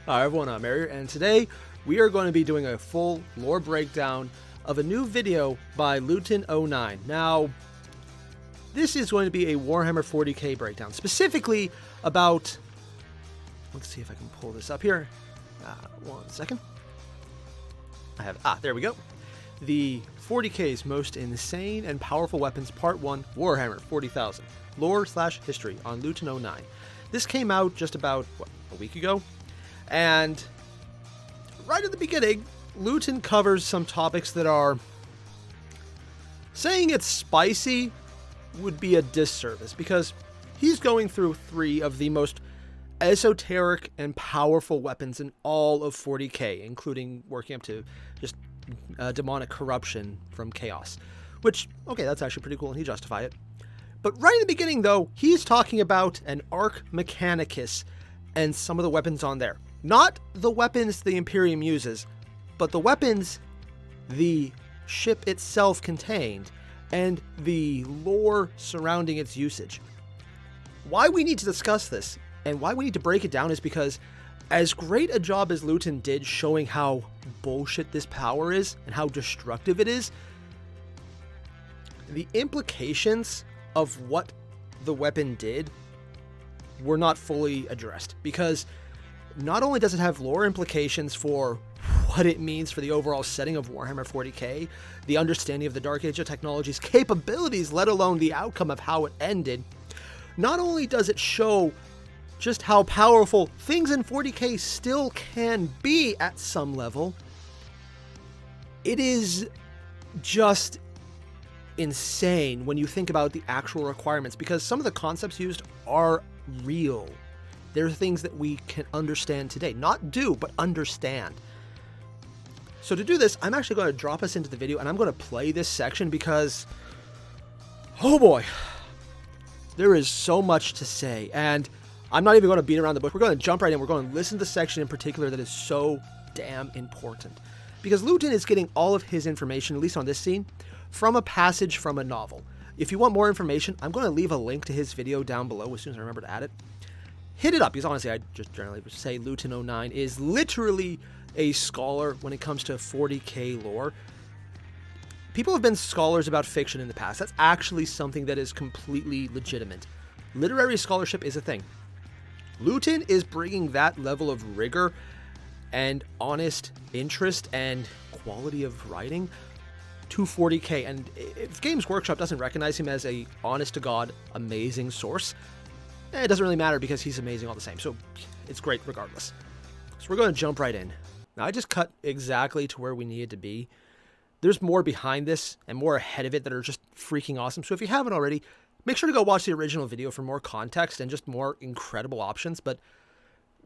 Hi everyone, I'm Airier, and today we are going to be doing a full lore breakdown of a new video by Luetin09. Now, this is going to be a Warhammer 40K breakdown, specifically about... Let's see if I can pull this up here. 1 second. There we go. The 40K's most insane and powerful weapons, Part 1, Warhammer 40,000. Lore/history on Luetin09. This came out just about, a week ago? And right at the beginning, Luetin covers some topics that are... Saying it's spicy would be a disservice, because he's going through 3 of the most esoteric and powerful weapons in all of 40K, including working up to just demonic corruption from chaos. Which, okay, that's actually pretty cool, and he justified it. But right in the beginning, though, he's talking about an Ark Mechanicus and some of the weapons on there. Not the weapons the Imperium uses, but the weapons the ship itself contained, and the lore surrounding its usage. Why we need to discuss this, and why we need to break it down, is because as great a job as Luetin did showing how bullshit this power is, and how destructive it is, the implications of what the weapon did were not fully addressed, because not only does it have lore implications for what it means for the overall setting of Warhammer 40K, the understanding of the Dark Age of technology's capabilities, let alone the outcome of how it ended, not only does it show just how powerful things in 40K still can be at some level, it is just insane when you think about the actual requirements, because some of the concepts used are real. They're things that we can understand today. Not do, but understand. So to do this, I'm actually going to drop us into the video, and I'm going to play this section because, oh boy, there is so much to say. And I'm not even going to beat around the bush. We're going to jump right in. We're going to listen to the section in particular that is so damn important. Because Luetin is getting all of his information, at least on this scene, from a passage from a novel. If you want more information, I'm going to leave a link to his video down below as soon as I remember to add it. Hit it up, because honestly, I just generally would say Luetin09 is literally a scholar when it comes to 40K lore. People have been scholars about fiction in the past. That's actually something that is completely legitimate. Literary scholarship is a thing. Luetin is bringing that level of rigor and honest interest and quality of writing to 40K, and if Games Workshop doesn't recognize him as a honest-to-God amazing source, it doesn't really matter, because he's amazing all the same, so it's great regardless. So we're going to jump right in. Now, I just cut exactly to where we needed to be. There's more behind this and more ahead of it that are just freaking awesome, so if you haven't already, make sure to go watch the original video for more context and just more incredible options, but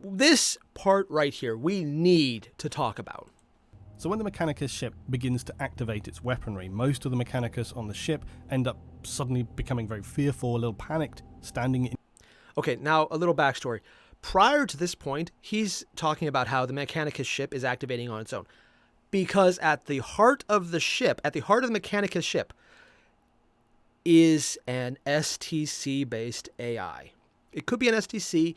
this part right here, we need to talk about. So when the Mechanicus ship begins to activate its weaponry, most of the Mechanicus on the ship end up suddenly becoming very fearful, a little panicked, standing in... Okay, now a little backstory. Prior to this point, he's talking about how the Mechanicus ship is activating on its own. Because at the heart of the ship, at the heart of the Mechanicus ship, is an STC-based AI. It could be an STC,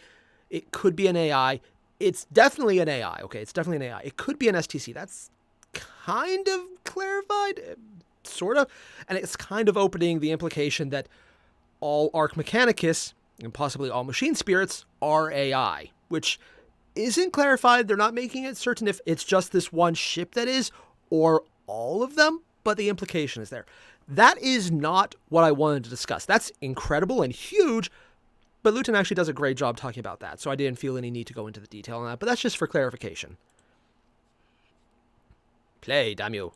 it could be an AI, it's definitely an AI, okay? It's definitely an AI. It could be an STC. That's kind of clarified, sort of. And it's kind of opening the implication that all Ark Mechanicus, and possibly all machine spirits, are AI, which isn't clarified. They're not making it certain if it's just this one ship that is, or all of them, but the implication is there. That is not what I wanted to discuss. That's incredible and huge, but Luetin actually does a great job talking about that, so I didn't feel any need to go into the detail on that, but that's just for clarification. Play, damn you.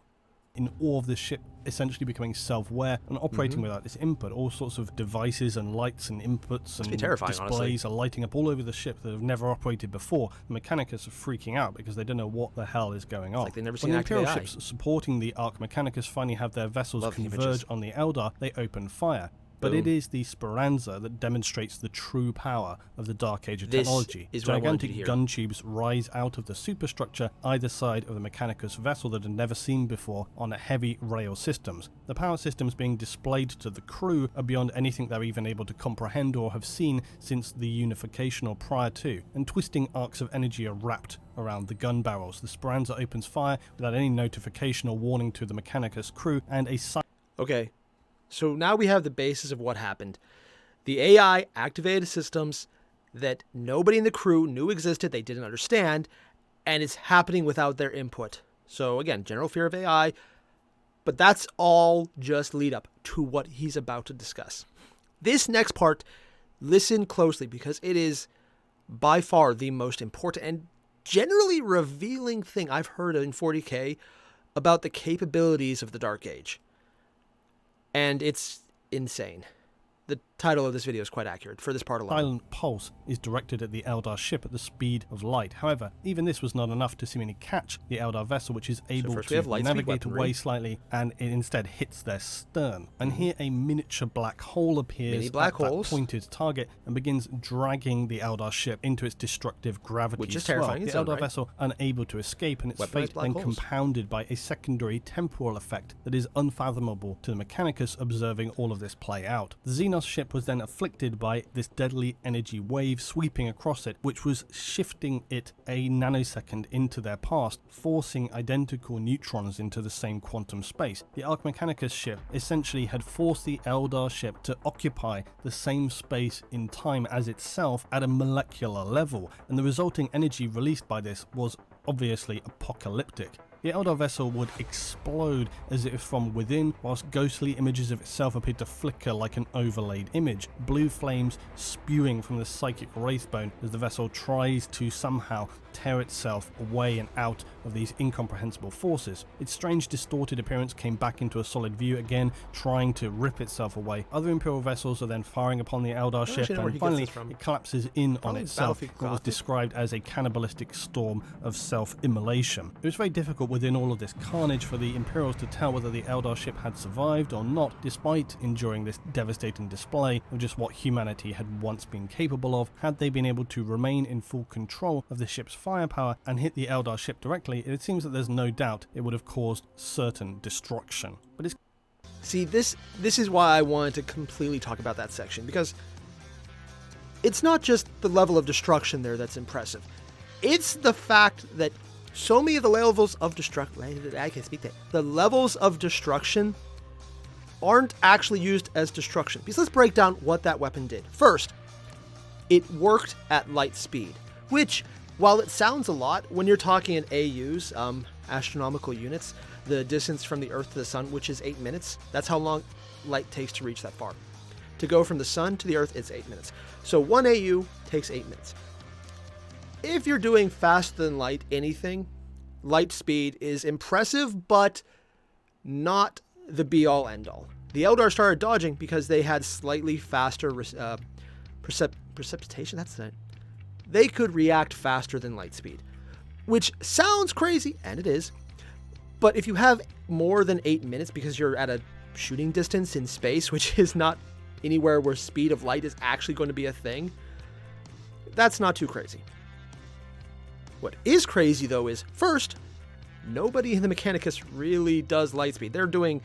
In awe of the ship essentially becoming self-aware and operating without this input. All sorts of devices and lights and inputs and displays honestly. Are lighting up all over the ship that have never operated before. The Mechanicus are freaking out because they don't know what the hell is going on. Like they've never seen when the active Imperial AI. ships supporting the Ark Mechanicus finally have their vessels converge on the Eldar, they open fire. But Boom. it is the Speranza that demonstrates the true power of the Dark Age of This technology. is what I wanted you to Gigantic hear. gun tubes rise out of the superstructure either side of the Mechanicus vessel that had never seen before on heavy rail systems. The power systems being displayed to the crew are beyond anything they're even able to comprehend or have seen since the unification or prior to, and twisting arcs of energy are wrapped around the gun barrels. The Speranza opens fire without any notification or warning to the Mechanicus crew, and a Okay, so now we have the basis of what happened. The AI activated systems that nobody in the crew knew existed, they didn't understand, and it's happening without their input. So again, general fear of AI, but that's all just lead up to what he's about to discuss. This next part, listen closely because it is by far the most important and generally revealing thing I've heard in 40K about the capabilities of the Dark Age. And it's insane. The title of this video is quite accurate for this part alone. silent pulse is directed at the Eldar ship at the speed of light. However, even this was not enough to seemingly catch the Eldar vessel, which is able first we have to light speed navigate weaponry. away slightly, and it instead hits their stern. And here a miniature black hole appears Mini black at that holes. pointed target and begins dragging the Eldar ship into its destructive gravity Which is swell. terrifying in The its own Eldar right. vessel unable to escape, and its Weaponized fate black then holes. compounded by a secondary temporal effect that is unfathomable to the Mechanicus observing all of this play out. The Xenos ship was then afflicted by this deadly energy wave sweeping across it, which was shifting it a nanosecond into their past, forcing identical neutrons into the same quantum space. The Ark Mechanicus ship essentially had forced the Eldar ship to occupy the same space in time as itself at a molecular level, and the resulting energy released by this was obviously apocalyptic. The Eldar vessel would explode as if from within, whilst ghostly images of itself appeared to flicker like an overlaid image, blue flames spewing from the psychic wraithbone as the vessel tries to somehow tear itself away and out of these incomprehensible forces. Its strange distorted appearance came back into a solid view again, trying to rip itself away. Other Imperial vessels are then firing upon the Eldar ship, actually know where he and gets finally this from. it collapses in on Probably itself, Battlefield what was Gothic. described as a cannibalistic storm of self-immolation. It was very difficult within all of this carnage for the Imperials to tell whether the Eldar ship had survived or not, despite enduring this devastating display of just what humanity had once been capable of. Had they been able to remain in full control of the ship's firepower and hit the Eldar ship directly, it seems that there's no doubt it would have caused certain destruction. But it's See, this is why I wanted to completely talk about that section, because it's not just the level of destruction there that's impressive. It's the fact that so many of the levels of destruction, I can't speak that. The levels of destruction aren't actually used as destruction. Because let's break down what that weapon did. First, it worked at light speed, which, while it sounds a lot, when you're talking in AUs, astronomical units, the distance from the Earth to the Sun, which is 8 minutes, that's how long light takes to reach that far. To go from the Sun to the Earth, it's 8 minutes. So 1 AU takes 8 minutes. If you're doing faster than light anything, light speed is impressive, but not the be-all, end-all. The Eldar started dodging because they had slightly faster precipitation. That's it. They could react faster than light speed, which sounds crazy, and it is. But if you have more than 8 minutes because you're at a shooting distance in space, which is not anywhere where speed of light is actually going to be a thing, that's not too crazy. What is crazy, though, is, first, nobody in the Mechanicus really does light speed. They're doing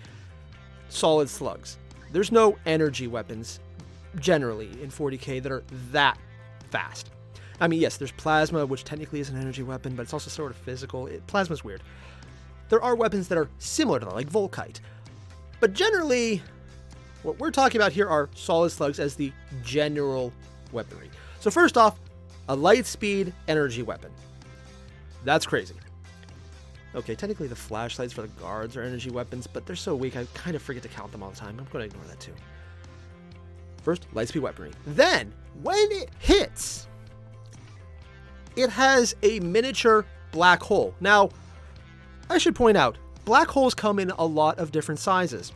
solid slugs. There's no energy weapons, generally, in 40K that are that fast. I mean, yes, there's plasma, which technically is an energy weapon, but it's also sort of physical. Plasma's weird. There are weapons that are similar to that, like Volkite. But generally, what we're talking about here are solid slugs as the general weaponry. So first off, a light speed energy weapon. That's crazy. Okay, technically the flashlights for the guards are energy weapons, but they're so weak I kind of forget to count them all the time. I'm going to ignore that too. First, light speed weaponry. Then, when it hits, it has a miniature black hole. Now, I should point out, black holes come in a lot of different sizes.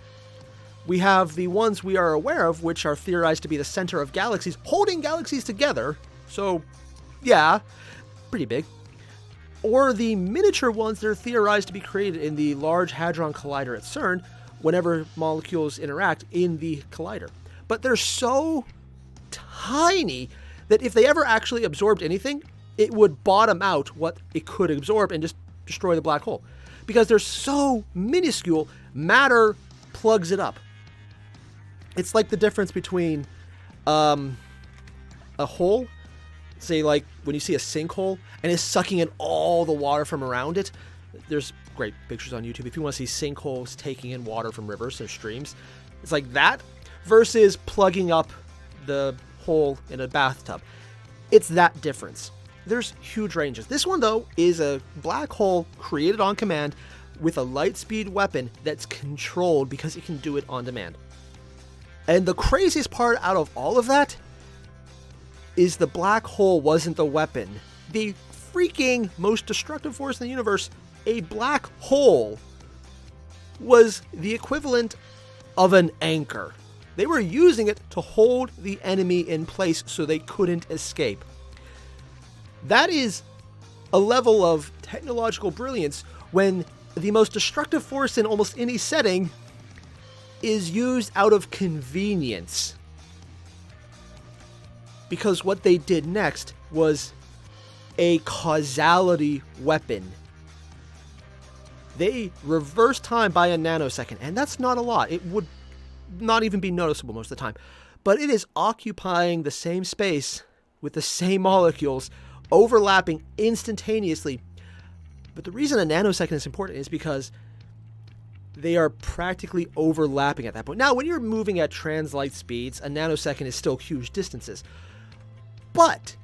We have the ones we are aware of, which are theorized to be the center of galaxies, holding galaxies together. So, yeah, pretty big. Or the miniature ones that are theorized to be created in the Large Hadron Collider at CERN whenever molecules interact in the collider. but they're so tiny that if they ever actually absorbed anything, it would bottom out what it could absorb and just destroy the black hole. Because they're so minuscule, matter plugs it up. It's like the difference between a hole, say like when you see a sinkhole and it's sucking in all the water from around it. There's great pictures on YouTube if you want to see sinkholes taking in water from rivers or streams. It's like that versus plugging up the hole in a bathtub. It's that difference. There's huge ranges. This one, though, is a black hole created on command with a light speed weapon that's controlled because it can do it on demand. And the craziest part out of all of that is the black hole wasn't the weapon. The freaking most destructive force in the universe, a black hole, was the equivalent of an anchor. They were using it to hold the enemy in place so they couldn't escape. That is a level of technological brilliance when the most destructive force in almost any setting is used out of convenience. Because what they did next was a causality weapon. They reversed time by a nanosecond, and that's not a lot. It would not even be noticeable most of the time. But it is occupying the same space with the same molecules, overlapping instantaneously. But the reason a nanosecond is important is because they are practically overlapping at that point. Now, when you're moving at translight speeds, a nanosecond is still huge distances. But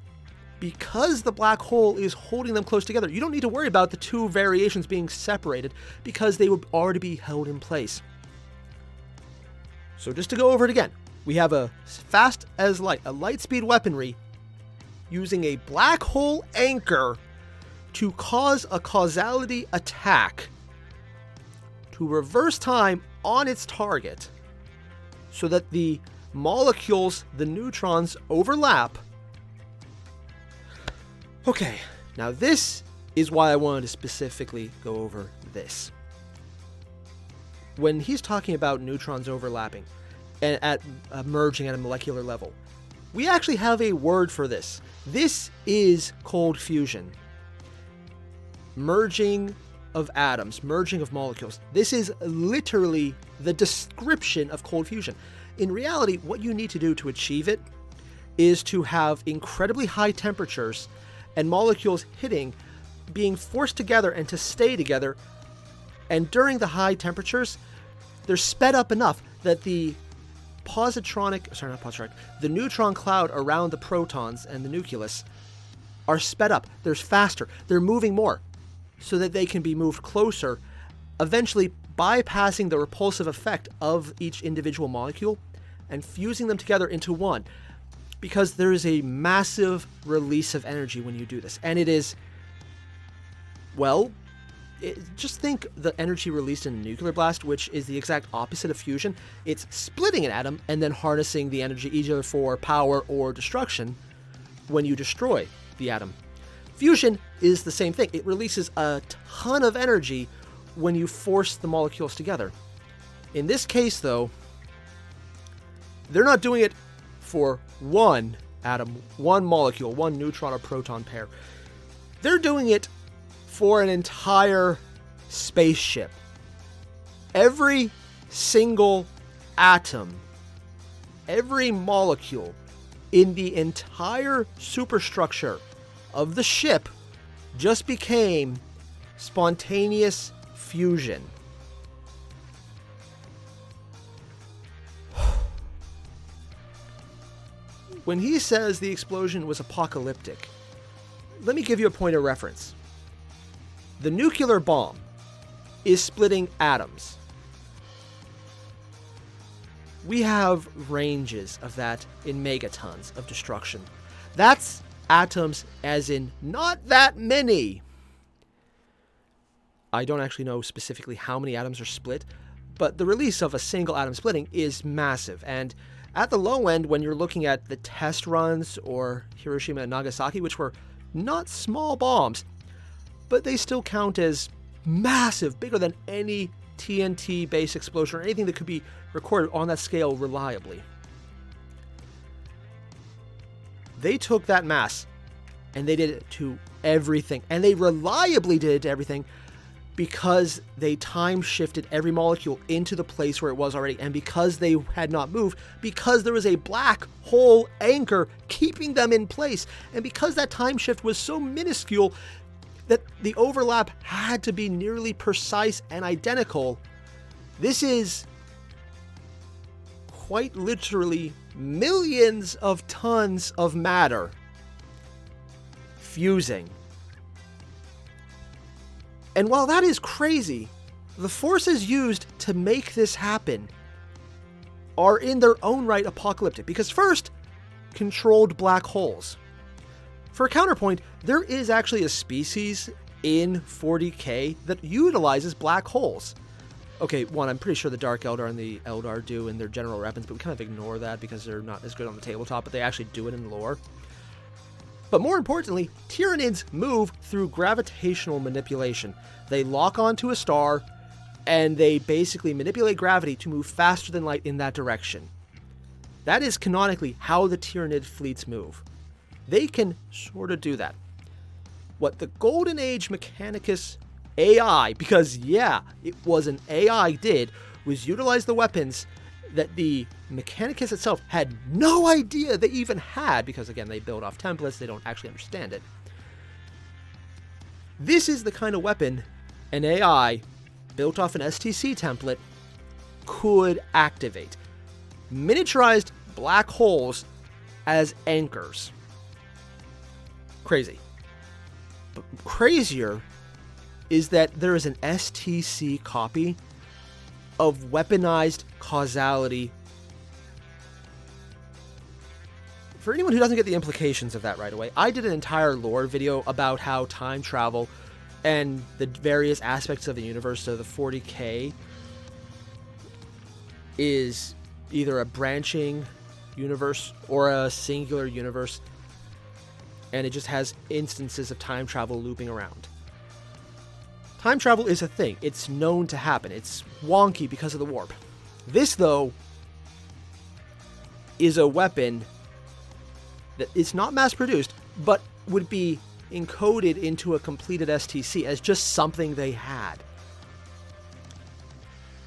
because the black hole is holding them close together, you don't need to worry about the two variations being separated because they would already be held in place. So just to go over it again, we have a fast as light, a light speed weaponry using a black hole anchor to cause a causality attack to reverse time on its target so that the molecules, the neutrons, overlap. Okay, now this is why I wanted to specifically go over this. When he's talking about neutrons overlapping and at merging at a molecular level, we actually have a word for this. This is cold fusion. Merging of atoms, merging of molecules. This is literally the description of cold fusion. In reality, what you need to do to achieve it is to have incredibly high temperatures and molecules being forced together and to stay together. And during the high temperatures, they're sped up enough that the the neutron cloud around the protons and the nucleus are sped up. They're faster. They're moving more so that they can be moved closer, eventually bypassing the repulsive effect of each individual molecule and fusing them together into one. Because there is a massive release of energy when you do this. And it is, well, just think the energy released in a nuclear blast, which is the exact opposite of fusion. It's splitting an atom and then harnessing the energy either for power or destruction when you destroy the atom. Fusion is the same thing. It releases a ton of energy when you force the molecules together. In this case, though, they're not doing it for one atom, one molecule, one neutron or proton pair. They're doing it for an entire spaceship. Every single atom, every molecule in the entire superstructure of the ship just became spontaneous fusion. When he says the explosion was apocalyptic, let me give you a point of reference. The nuclear bomb is splitting atoms. We have ranges of that in megatons of destruction. That's atoms as in not that many. I don't actually know specifically how many atoms are split, but the release of a single atom splitting is massive. And at the low end, when you're looking at the test runs or Hiroshima and Nagasaki, which were not small bombs, but they still count as massive, bigger than any TNT-based explosion or anything that could be recorded on that scale reliably. They took that mass and they did it to everything. And they reliably did it to everything because they time shifted every molecule into the place where it was already. And because they had not moved, because there was a black hole anchor keeping them in place. And because that time shift was so minuscule that the overlap had to be nearly precise and identical. This is quite literally millions of tons of matter fusing. And while that is crazy, the forces used to make this happen are in their own right apocalyptic. Because first, controlled black holes. For a counterpoint, there is actually a species in 40K that utilizes black holes. Okay, one, I'm pretty sure the Dark Eldar and the Eldar do in their general weapons, but we kind of ignore that because they're not as good on the tabletop, but they actually do it in lore. But more importantly, Tyranids move through gravitational manipulation. They lock onto a star, and they basically manipulate gravity to move faster than light in that direction. That is canonically how the Tyranid fleets move. They can sort of do that. What the Golden Age Mechanicus AI, because yeah, it was an AI, did was utilize the weapons that the Mechanicus itself had no idea they even had, because again, they build off templates, they don't actually understand it. This is the kind of weapon an AI built off an STC template could activate. Miniaturized black holes as anchors. Crazy. But crazier is that there is an STC copy of weaponized causality. For anyone who doesn't get the implications of that right away, I did an entire lore video about how time travel and the various aspects of the universe of the 40K is either a branching universe or a singular universe, and it just has instances of time travel looping around. Time travel is a thing. It's known to happen. It's wonky because of the warp. This, though, is a weapon that is not mass-produced, but would be encoded into a completed STC as just something they had.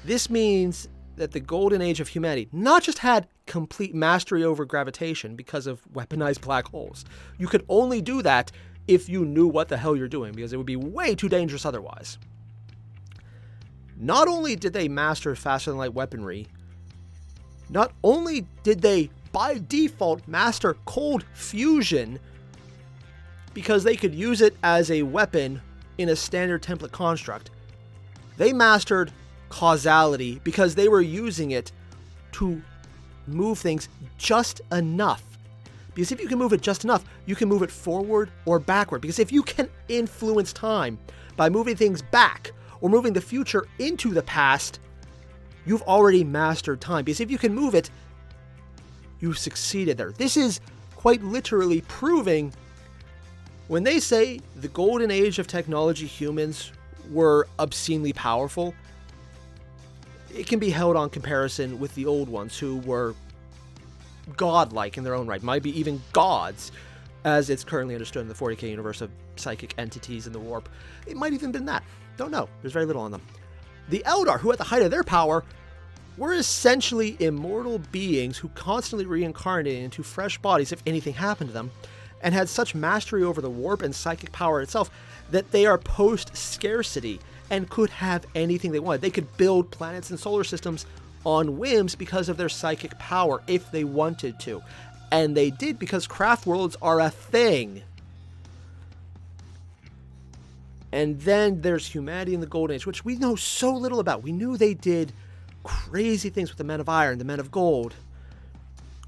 This means that the golden age of humanity not just had complete mastery over gravitation because of weaponized black holes. You could only do that if you knew what the hell you're doing, because it would be way too dangerous otherwise. Not only did they master faster than light weaponry, not only did they by default master cold fusion because they could use it as a weapon in a standard template construct, they mastered causality because they were using it to move things just enough. Because if you can move it just enough, you can move it forward or backward. Because if you can influence time by moving things back or moving the future into the past, you've already mastered time. Because if you can move it, you've succeeded there. This is quite literally proving when they say the golden age of technology humans were obscenely powerful, it can be held on comparison with the old ones who were godlike in their own right, might be even gods, as it's currently understood in the 40K universe of psychic entities in the warp. It might even been that. Don't know. There's very little on them. The Eldar, who at the height of their power were essentially immortal beings who constantly reincarnated into fresh bodies if anything happened to them, and had such mastery over the warp and psychic power itself that they are post-scarcity and could have anything they wanted. They could build planets and solar systems on whims because of their psychic power if they wanted to. And they did because craft worlds are a thing. And then there's humanity in the Golden Age, which we know so little about. We knew they did crazy things with the Men of Iron, the Men of Gold.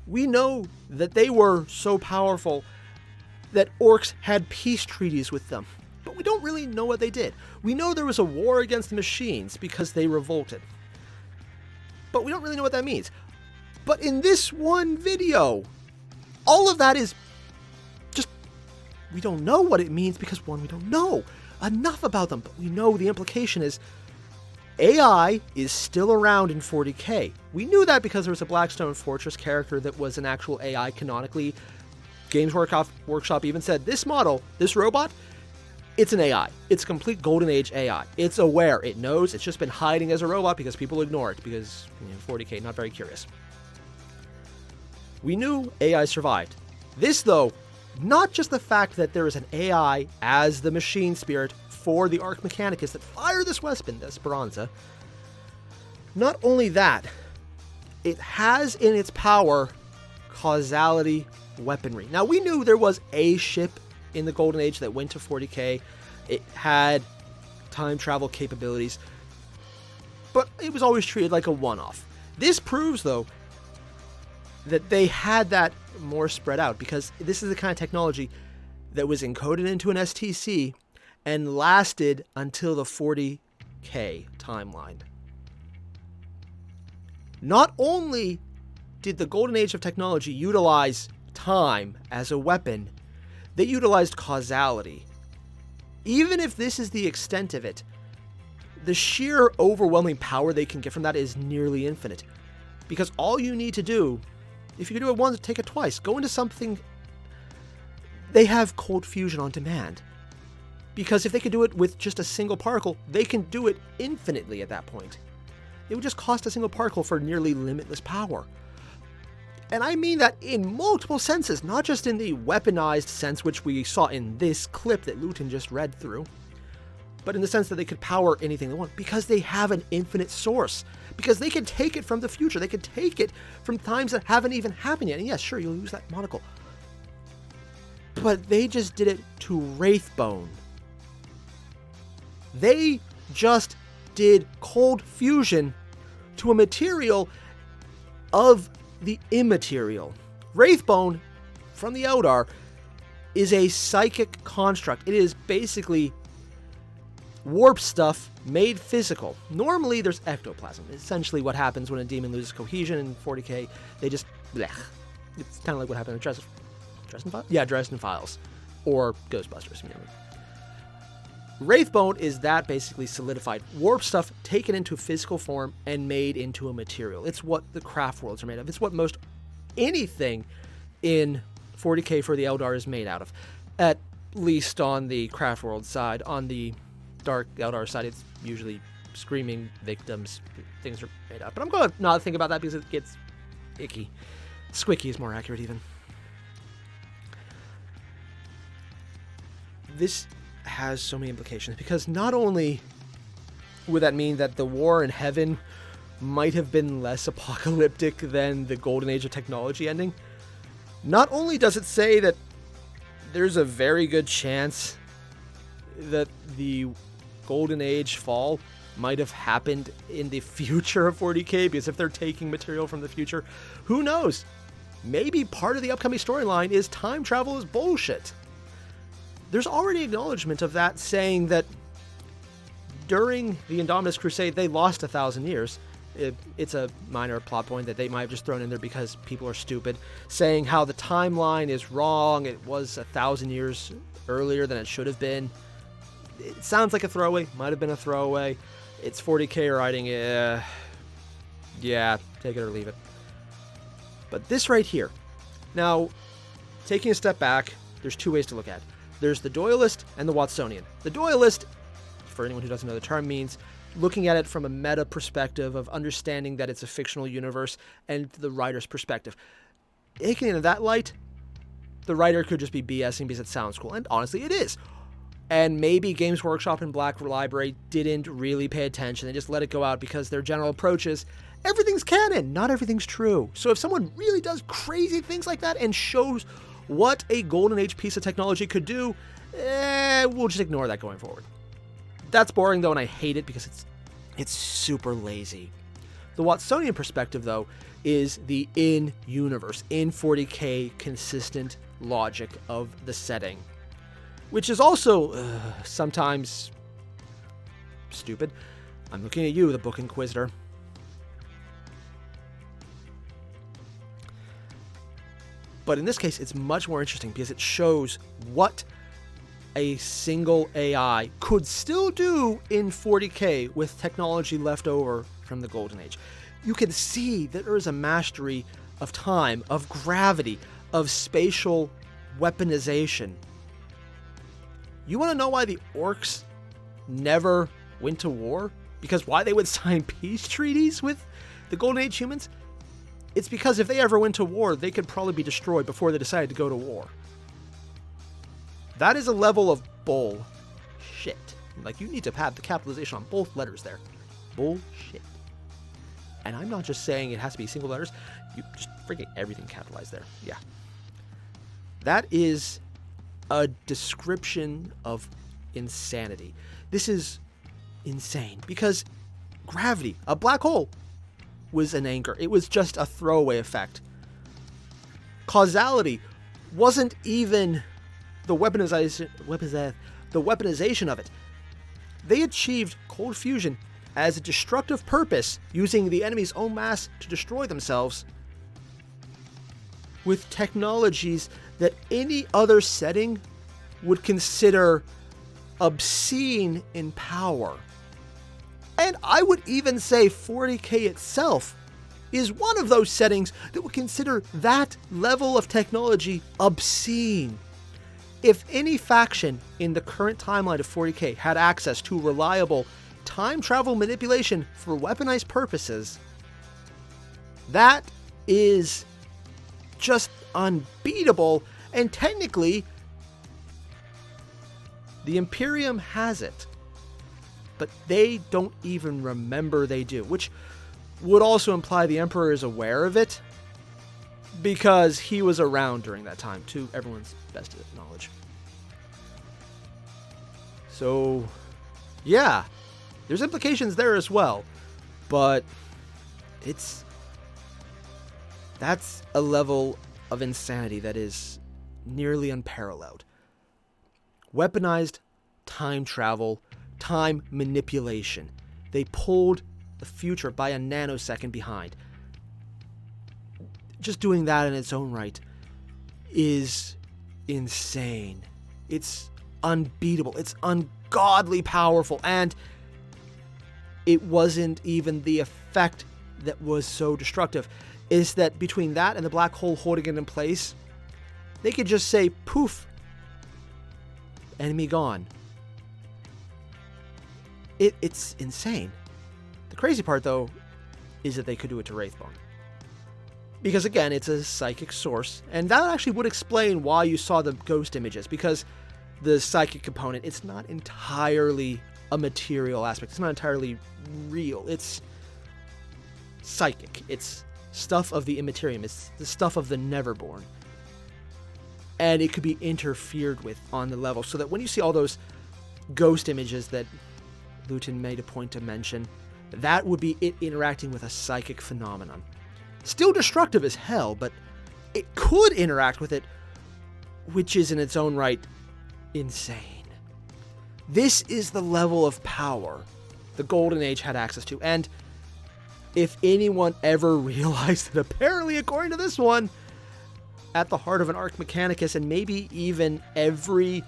We know that they were so powerful that orcs had peace treaties with them. But we don't really know what they did. We know there was a war against the machines because they revolted. But we don't really know what that means. But in this one video, all of that is just, we don't know what it means because, one, we don't know enough about them. But we know the implication is AI is still around in 40K. We knew that because there was a Blackstone Fortress character that was an actual AI canonically Games Workshop even said, this model, this robot, it's an AI. It's a complete Golden Age AI. It's aware. It knows. It's just been hiding as a robot because people ignore it because 40K, not very curious. We knew AI survived. This, though, not just the fact that there is an AI as the machine spirit for the Ark Mechanicus that fired this weapon, the Esperanza. Not only that, it has in its power causality weaponry. Now, we knew there was a ship in the Golden Age that went to 40K. It had time travel capabilities, but it was always treated like a one-off. This proves, though, that they had that more spread out, because this is the kind of technology that was encoded into an STC and lasted until the 40K timeline. Not only did the Golden Age of technology utilize time as a weapon, they utilized causality. Even if this is the extent of it, the sheer overwhelming power they can get from that is nearly infinite. Because all you need to do, if you can do it once, take it twice. Go into something. They have cold fusion on demand. Because if they could do it with just a single particle, they can do it infinitely at that point. It would just cost a single particle for nearly limitless power. And I mean that in multiple senses, not just in the weaponized sense, which we saw in this clip that Luetin just read through, but in the sense that they could power anything they want, because they have an infinite source. Because they can take it from the future. They can take it from times that haven't even happened yet. And yes, sure, you'll use that monocle. But they just did it to Wraithbone. They just did cold fusion to a material of the immaterial. Wraithbone, from the Eldar, is a psychic construct. It is basically warp stuff made physical. Normally, there's ectoplasm. Essentially what happens when a demon loses cohesion in 40K. They just... blech. It's kind of like what happened in Dresden Files? Yeah, Dresden Files. Or Ghostbusters. Wraithbone is that basically solidified warp stuff taken into physical form and made into a material. It's what the craft worlds are made of. It's what most anything in 40K for the Eldar is made out of. At least on the craft world side. On the Dark Eldar side, it's usually screaming victims. Things are made up. But I'm going to not think about that because it gets icky. Squicky is more accurate even. This has so many implications, because not only would that mean that the war in heaven might have been less apocalyptic than the Golden Age of technology ending, not only does it say that there's a very good chance that the Golden Age fall might have happened in the future of 40K, because if they're taking material from the future, who knows? Maybe part of the upcoming storyline is time travel is bullshit. There's already acknowledgement of that, saying that during the Indominus Crusade, they lost 1,000 years. It's a minor plot point that they might have just thrown in there because people are stupid, saying how the timeline is wrong. It was 1,000 years earlier than it should have been. It sounds like a throwaway. Might have been a throwaway. It's 40K writing. Yeah, take it or leave it. But this right here. Now, taking a step back, there's two ways to look at it. There's the Doylist and the Watsonian. The Doylist, for anyone who doesn't know the term, means looking at it from a meta perspective of understanding that it's a fictional universe and the writer's perspective. Taking it in that light, the writer could just be BSing because it sounds cool. And honestly, it is. And maybe Games Workshop and Black Library didn't really pay attention. They just let it go out because their general approach is, everything's canon, not everything's true. So if someone really does crazy things like that and shows what a Golden Age piece of technology could do, we'll just ignore that going forward. That's boring, though, and I hate it because it's super lazy. The Watsonian perspective, though, is the in-universe, in 40K consistent logic of the setting, which is also sometimes stupid. I'm looking at you, the Book Inquisitor. But in this case, it's much more interesting because it shows what a single AI could still do in 40K with technology left over from the Golden Age. You can see that there is a mastery of time, of gravity, of spatial weaponization. You want to know why the orcs never went to war? Because why they would sign peace treaties with the Golden Age humans? It's because if they ever went to war, they could probably be destroyed before they decided to go to war. That is a level of bullshit. Like, you need to have the capitalization on both letters there. Bullshit. And I'm not just saying it has to be single letters. You just freaking everything capitalized there. Yeah. That is a description of insanity. This is insane because gravity, a black hole, was an anchor. It was just a throwaway effect. Causality wasn't even the weaponization of it. They achieved cold fusion as a destructive purpose, using the enemy's own mass to destroy themselves with technologies that any other setting would consider obscene in power. And I would even say 40K itself is one of those settings that would consider that level of technology obscene. If any faction in the current timeline of 40K had access to reliable time travel manipulation for weaponized purposes, that is just unbeatable, and technically the Imperium has it, but they don't even remember they do, which would also imply the Emperor is aware of it because he was around during that time, to everyone's best knowledge. So yeah, there's implications there as well, but that's a level of insanity that is nearly unparalleled. Weaponized time travel, time manipulation. They pulled the future by a nanosecond behind. Just doing that in its own right is insane. It's unbeatable. It's ungodly powerful, and it wasn't even the effect that was so destructive. Is that between that and the black hole holding it in place, they could just say, poof, enemy gone. It's insane. The crazy part, though, is that they could do it to Wraithbone. Because, again, it's a psychic source, and that actually would explain why you saw the ghost images, because the psychic component, it's not entirely a material aspect. It's not entirely real. It's psychic. It's stuff of the immaterium. It's the stuff of the Neverborn. And it could be interfered with on the level, so that when you see all those ghost images that Luetin made a point to mention, that would be it interacting with a psychic phenomenon. Still destructive as hell, but it could interact with it, which is in its own right insane. This is the level of power the Golden Age had access to, and if anyone ever realized that apparently, according to this one, at the heart of an Ark Mechanicus, and maybe even every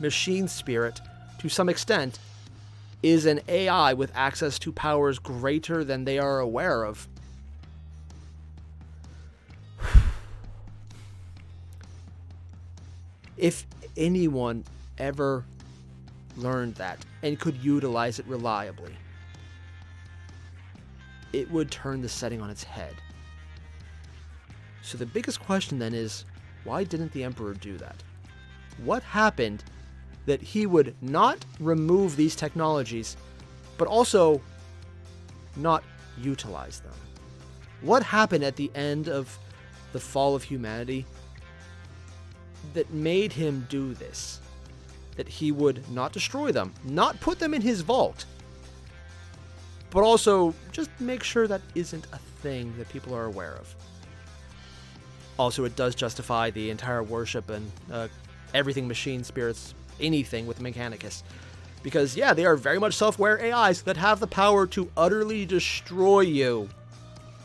machine spirit to some extent, is an AI with access to powers greater than they are aware of. If anyone ever learned that and could utilize it reliably, it would turn the setting on its head. So the biggest question then is, why didn't the Emperor do that? What happened that he would not remove these technologies, but also not utilize them? What happened at the end of the fall of humanity that made him do this? That he would not destroy them, not put them in his vault, but also just make sure that isn't a thing that people are aware of. Also, it does justify the entire worship and everything machine spirits, anything with Mechanicus. Because, yeah, they are very much self-aware AIs that have the power to utterly destroy you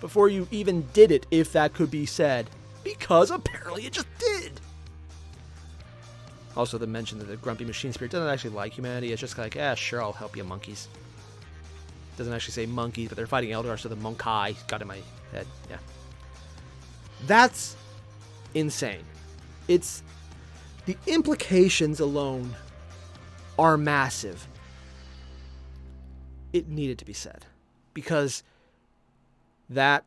before you even did it, if that could be said. Because apparently it just did. Also, the mention that the grumpy machine spirit doesn't actually like humanity. It's just like, sure, I'll help you, monkeys. Doesn't actually say monkeys, but they're fighting Eldar, so the monkai got in my head. Yeah. That's insane. It's the implications alone are massive. It needed to be said because that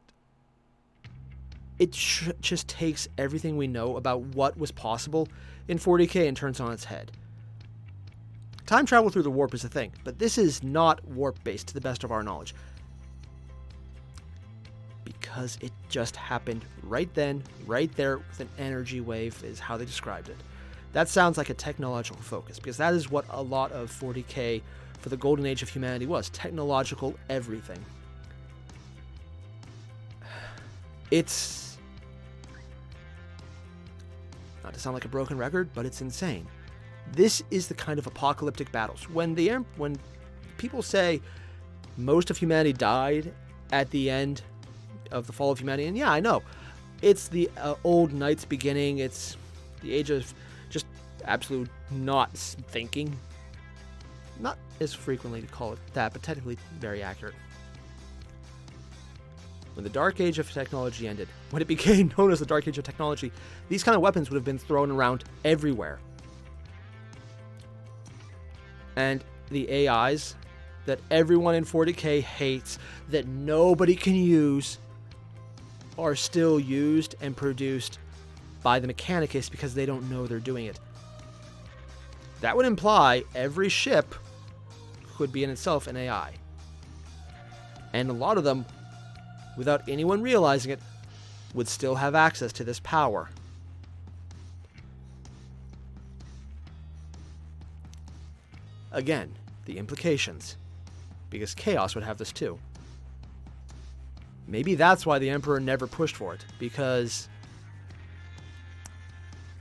it just takes everything we know about what was possible in 40K and turns on its head. Time travel through the warp is a thing, but this is not warp-based to the best of our knowledge. Because it just happened right then, right there, with an energy wave is how they described it. That sounds like a technological focus, because that is what a lot of 40K for the golden age of humanity was. Technological everything. It's... not to sound like a broken record, but it's insane. This is the kind of apocalyptic battles. When people say most of humanity died at the end of the fall of humanity, and yeah, I know. It's the old night's beginning. It's the age of just absolute not thinking. Not as frequently to call it that, but technically very accurate. When the dark age of technology ended, when it became known as the dark age of technology, these kind of weapons would have been thrown around everywhere. And the AIs that everyone in 40K hates, that nobody can use, are still used and produced by the Mechanicus because they don't know they're doing it. That would imply every ship could be in itself an AI. And a lot of them, without anyone realizing it, would still have access to this power. Again, the implications. Because Chaos would have this too. Maybe that's why the Emperor never pushed for it. Because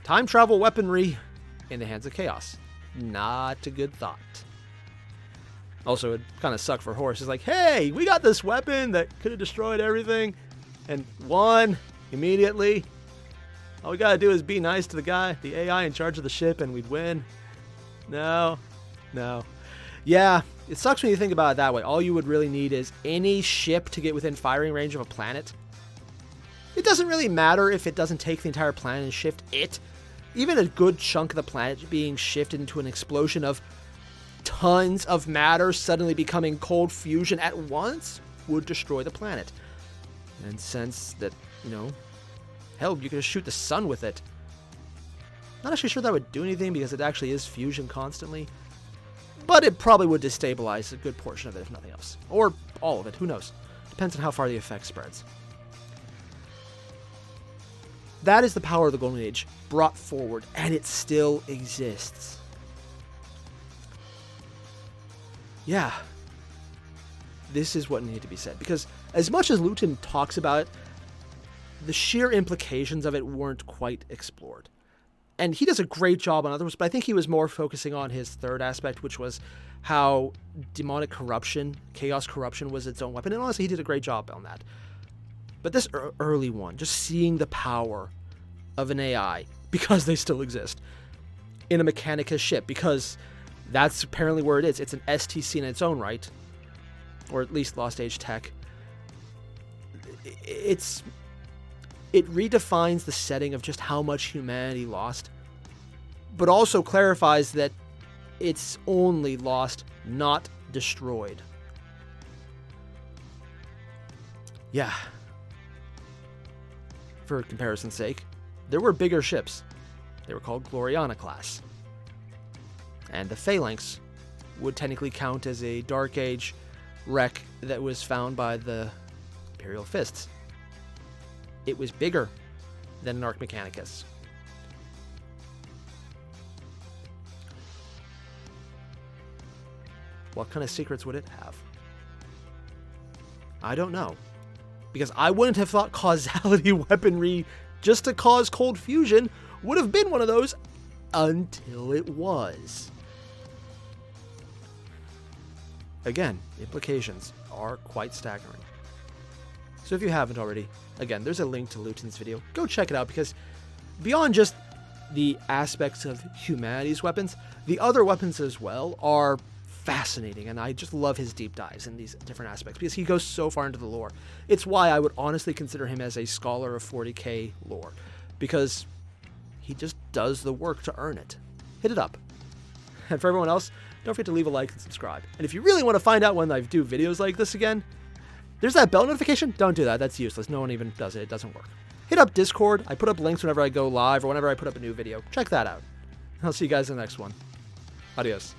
time travel weaponry in the hands of Chaos. Not a good thought. Also, it kind of sucked for Horus. It's like, hey, we got this weapon that could have destroyed everything. And won immediately. All we gotta do is be nice to the guy, the AI in charge of the ship, and we'd win. No. Yeah, it sucks when you think about it that way. All you would really need is any ship to get within firing range of a planet. It doesn't really matter if it doesn't take the entire planet and shift it. Even a good chunk of the planet being shifted into an explosion of tons of matter suddenly becoming cold fusion at once would destroy the planet. And since that, hell, you could just shoot the sun with it. Not actually sure that would do anything because it actually is fusion constantly. But it probably would destabilize a good portion of it, if nothing else. Or all of it, who knows? Depends on how far the effect spreads. That is the power of the Golden Age brought forward, and it still exists. Yeah. This is what needed to be said. Because as much as Luetin talks about it, the sheer implications of it weren't quite explored. And he does a great job on others, but I think he was more focusing on his third aspect, which was how demonic corruption, chaos corruption was its own weapon. And honestly, he did a great job on that. But this early one, just seeing the power of an AI, because they still exist, in a Mechanicus ship, because that's apparently where it is. It's an STC in its own right, or at least Lost Age tech. It redefines the setting of just how much humanity lost, but also clarifies that it's only lost, not destroyed. Yeah. For comparison's sake, there were bigger ships. They were called Gloriana class. And the Phalanx would technically count as a Dark Age wreck that was found by the Imperial Fists. It was bigger than an Ark Mechanicus. What kind of secrets would it have? I don't know. Because I wouldn't have thought causality weaponry just to cause cold fusion would have been one of those until it was. Again, implications are quite staggering. So if you haven't already, again, there's a link to Luetin's video. Go check it out because beyond just the aspects of humanity's weapons, the other weapons as well are fascinating, and I just love his deep dives in these different aspects because he goes so far into the lore. It's why I would honestly consider him as a scholar of 40K lore, because He just does the work to earn it. Hit it up. And for everyone else, don't forget to leave a like and subscribe. And if you really want to find out when I do videos like this again, there's that bell notification. Don't do that. That's useless. No one even does it. It doesn't work. Hit up Discord. I put up links whenever I go live or whenever I put up a new video. Check that out. I'll see you guys in the next one. Adios.